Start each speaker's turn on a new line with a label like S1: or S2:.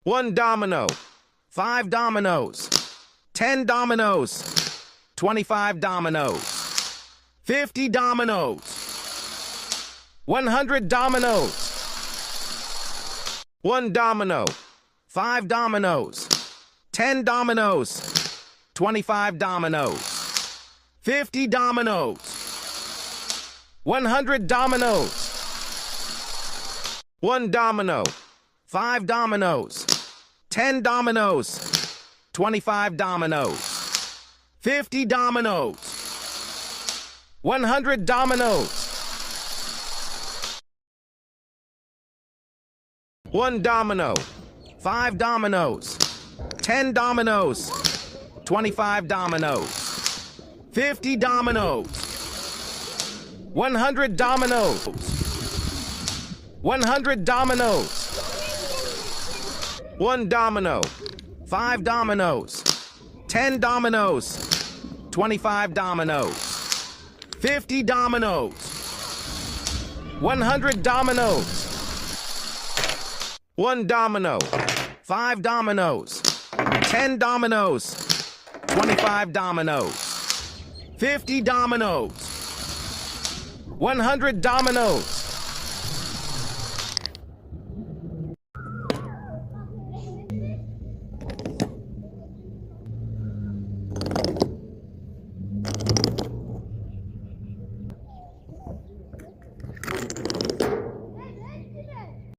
S1: 1 domino, 5 dominoes, 10 dominoes, 25 dominoes, 50 dominoes, 100 dominoes, 1 domino, 5 dominoes, 10 dominoes, 25 dominoes, 50 dominoes, 100 dominoes, 1 domino, 5 dominoes, 10 dominoes, 25 dominoes, 50 dominoes, 100 dominoes, 1 domino, 5 dominoes, 10 dominoes, 25 dominoes, 50 dominoes, 100 dominoes, 100 dominoes, 1 domino, 5 dominoes, 10 dominoes, 25 dominoes, 50 dominoes, 100 dominoes, 1 domino, 5 dominoes, 10 dominoes, 25 dominoes, 50 dominoes, 100 dominoes,